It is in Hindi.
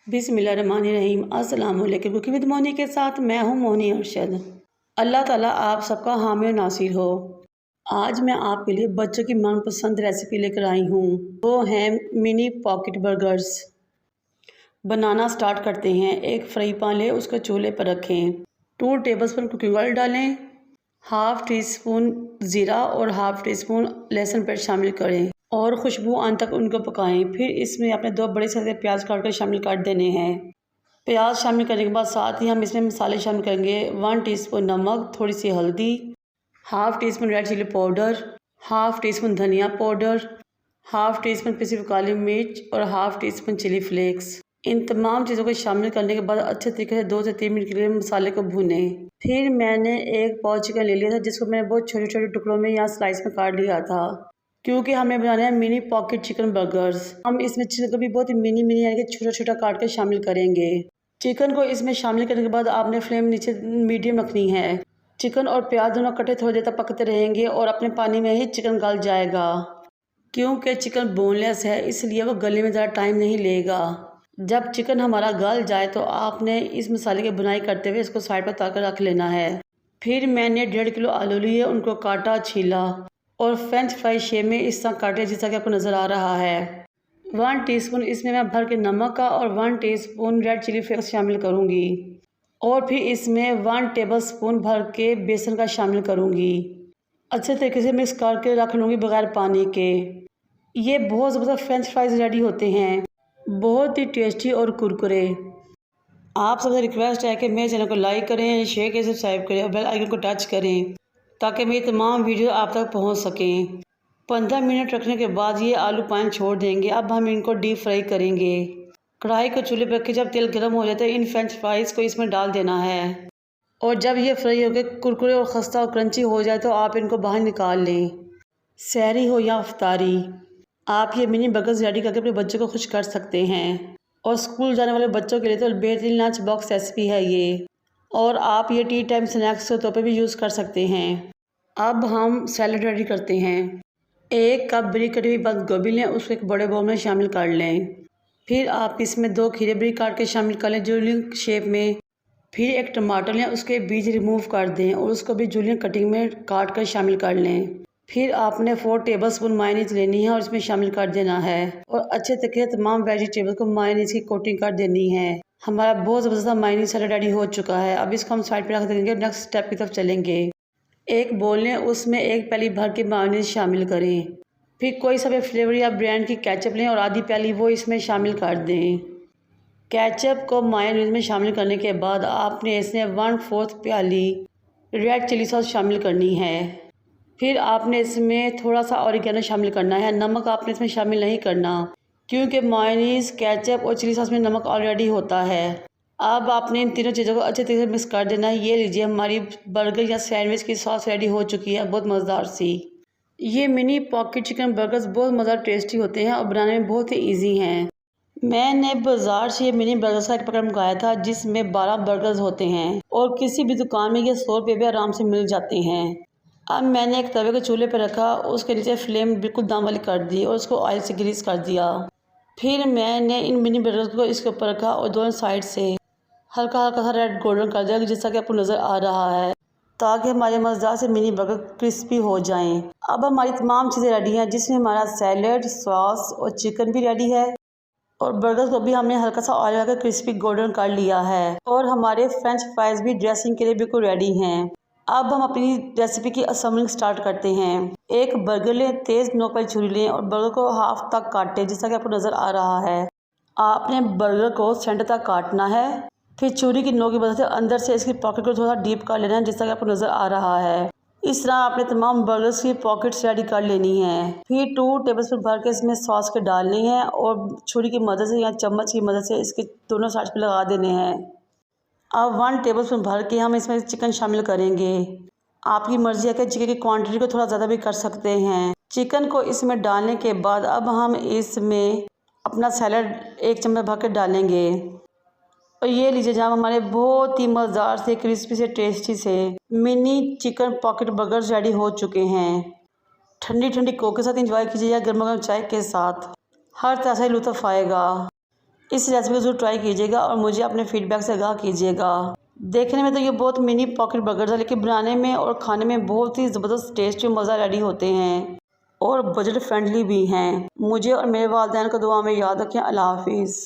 बिस्मिल्लाहिर्रहमानिर्रहीम। अस्सलाम वालेकुम। कुकिंग विद मोनी के साथ मैं हूँ मोनी अरशद। अल्लाह ताला आप सबका हामी और नासिर हो। आज मैं आपके लिए बच्चों की मनपसंद रेसिपी लेकर आई हूँ। वो हैं मिनी पॉकेट बर्गर्स। बनाना स्टार्ट करते हैं। एक फ्राई पैन लें, उसको चूल्हे पर रखें। 2 टेबलस्पून कुकिंग ऑयल डालें। हाफ़ टी स्पून ज़ीरा और हाफ़ टी स्पून लहसुन पेस्ट शामिल करें और खुशबू आने तक उनको पकाएं। फिर इसमें अपने 2 बड़े साइज़ प्याज काट कर शामिल कर देने हैं। प्याज शामिल करने के बाद साथ ही हम इसमें मसाले शामिल करेंगे। 1 टीस्पून नमक, थोड़ी सी हल्दी, half teaspoon red chilli powder, half teaspoon धनिया पाउडर, हाफ़ टी स्पून पिसी हुई काली मिर्च और half teaspoon chilli flakes. इन तमाम चीज़ों को शामिल करने के बाद अच्छे तरीके से 2 से 3 मिनट के लिए मसाले को भूनें। फिर मैंने एक पाव चिकन ले लिया था, जिसको मैंने बहुत छोटे छोटे टुकड़ों में या स्लाइस में काट लिया था, क्योंकि हमें बनाना है मिनी पॉकेट चिकन बर्गर्स। हम इसमें चिकन को भी बहुत ही मिनी यानी कि छोटा छोटा काट कर शामिल करेंगे। चिकन को इसमें शामिल करने के बाद आपने फ्लेम नीचे मीडियम रखनी है। चिकन और प्याज दोनों कटे थोड़ी देर तक पकते रहेंगे और अपने पानी में ही चिकन गल जाएगा। क्योंकि चिकन बोनलेस है, इसलिए वो गलने में ज़्यादा टाइम नहीं लेगा। जब चिकन हमारा गल जाए तो आपने इस मसाले की बुनाई करते हुए इसको साइड पर उतार कर रख लेना है। फिर मैंने 1.5 किलो आलू लिए, उनको काटा, छीला और फ्रेंच फ्राई शेप में इस तरह काटे जैसा कि आपको नज़र आ रहा है। 1 टीस्पून इसमें मैं भर के नमक का और 1 टीस्पून रेड चिली फ्लेक्स शामिल करूँगी और फिर इसमें 1 टेबलस्पून भर के बेसन का शामिल करूँगी। अच्छे तरीके से मिक्स करके रख लूँगी बगैर पानी के। ये बहुत ज़बरदस्त फ्रेंच फ्राइज़ रेडी होते हैं, बहुत ही टेस्टी और कुरकुरे। आप सबसे रिक्वेस्ट है कि मेरे चैनल को लाइक करें, शेयर करें, सब्सक्राइब करें और बेल आइकन को टच करें ताकि मेरी तमाम वीडियो आप तक पहुंच सकें। 15 मिनट रखने के बाद ये आलू पानी छोड़ देंगे। अब हम इनको डीप फ्राई करेंगे। कढ़ाई को चूल्हे पर रख जब तेल गर्म हो जाता है, इन फ्रेंच फ्राइज़ को इसमें डाल देना है और जब ये फ्राई होकर कुरकुरे और खस्ता और क्रंची हो जाए तो आप इनको बाहर निकाल लें। सहरी हो या इफ्तारी, आप ये मिनी बर्गर्स रेडी करके अपने बच्चों को खुश कर सकते हैं और स्कूल जाने वाले बच्चों के लिए तो बेहतरीन लंच बॉक्स रेसिपी है ये, और आप ये टी टाइम स्नैक्स के तौर पे भी यूज़ कर सकते हैं। अब हम सैलड रेडी करते हैं। 1 कप बारीक कटी हुई बंद गोभी लें, उसको एक बड़े बाउल में शामिल कर लें। फिर आप इसमें 2 खीरे बारीक काट के शामिल कर लें जूलियन शेप में। फिर 1 टमाटर लें, उसके बीज रिमूव कर दें और उसको भी जूलियन कटिंग में काट कर शामिल कर लें। फिर आपने 4 टेबलस्पून मायोनीज लेनी है और इसमें शामिल कर देना है और अच्छे तरीके से तमाम वेजिटेबल को मायोनीज की कोटिंग कर देनी है। हमारा बहुत ज़बरदस्त मायोनीज सैलेड रेडी हो चुका है। अब इसको हम साइड पर रख देंगे, नेक्स्ट स्टेप की तरफ चलेंगे। एक बोल लें, उसमें 1 प्याली भर के मायोनीज शामिल करें। फिर कोई सा भी फ्लेवर या ब्रांड की केचप लें और आधी प्याली वो इसमें शामिल कर दें। केचप को मायोनीज में शामिल करने के बाद आपने इसमें 1/4 प्याली रेड चिली सॉस शामिल करनी है। फिर आपने इसमें थोड़ा सा ऑरिगेनो शामिल करना है। नमक आपने इसमें शामिल नहीं करना, क्योंकि मायोनीज, केचप और चिली सॉस में नमक ऑलरेडी होता है। अब आपने इन तीनों चीज़ों को अच्छे तरीके से मिक्स कर देना है। ये लीजिए, हमारी बर्गर या सैंडविच की सॉस रेडी हो चुकी है, बहुत मज़ेदार सी। ये मिनी पॉकेट चिकन बर्गर्स बहुत मज़ेदार टेस्टी होते हैं और बनाने में बहुत ही ईजी हैं। मैंने बाज़ार से ये मिनी बर्गर्स का एक पैकेट मंगाया था, जिसमें 12 बर्गर्स होते हैं और किसी भी दुकान में ये 100 रुपये भी आराम से मिल जाते हैं। अब मैंने एक तवे को चूल्हे पर रखा, उसके नीचे फ्लेम बिल्कुल दाम वाली कर दी और उसको ऑयल से ग्रीस कर दिया। फिर मैंने इन मिनी बर्गर्स को इसके ऊपर रखा और दोनों साइड से हल्का हल्का सा रेड गोल्डन कर दिया, जैसा कि आपको नज़र आ रहा है, ताकि हमारे मज़ेदार से मिनी बर्गर क्रिस्पी हो जाएं। अब हमारी तमाम चीज़ें रेडी हैं, जिसमें हमारा सैलड, सॉस और चिकन भी रेडी है और बर्गर्स को भी हमने हल्का सा ऑयल लगा क्रिस्पी गोल्डन कर लिया है और हमारे फ्रेंच फ्राइज भी ड्रेसिंग के लिए बिल्कुल रेडी हैं। अब हम अपनी रेसिपी की असेंबलिंग स्टार्ट करते हैं। एक बर्गर लें, तेज़ नोक वाली छुरी लें और बर्गर को हाफ तक काटें, जैसा कि आपको नज़र आ रहा है। आपने बर्गर को सेंटर तक काटना है। फिर छुरी की नोक की मदद से अंदर से इसकी पॉकेट को थोड़ा डीप कर लेना है, जैसा कि आपको नज़र आ रहा है। इस तरह आपने तमाम बर्गर्स की पॉकेट्स रेडी कर लेनी है। फिर 2 टेबलस्पून भर के इसमें सॉस के डालनी है और छुरी की मदद से या चम्मच की मदद से इसके दोनों साइड पर लगा देने हैं। अब 1 टेबलस्पून भर के हम इसमें चिकन शामिल करेंगे। आपकी मर्ज़ी है कि चिकन की क्वांटिटी को थोड़ा ज़्यादा भी कर सकते हैं। चिकन को इसमें डालने के बाद अब हम इसमें अपना सैलड 1 चम्मच भर के डालेंगे और ये लीजिए, जहाँ हमारे बहुत ही मज़ेदार से क्रिस्पी से टेस्टी से mini chicken pocket burgers ready हो चुके हैं। ठंडी ठंडी कोक के साथ इंजॉय कीजिए या गर्मा गर्म चाय के साथ, हर तरह से लुत्फ़ आएगा। इस रेसिपी को जरूर ट्राई कीजिएगा और मुझे अपने फीडबैक से आगाह कीजिएगा। देखने में तो ये बहुत मिनी पॉकेट बर्गर था, लेकिन बनाने में और खाने में बहुत ही ज़बरदस्त टेस्ट और मज़ा रेडी होते हैं और बजट फ्रेंडली भी हैं। मुझे और मेरे वालिदैन को दुआ में याद रखें। अल्लाह हाफिज़।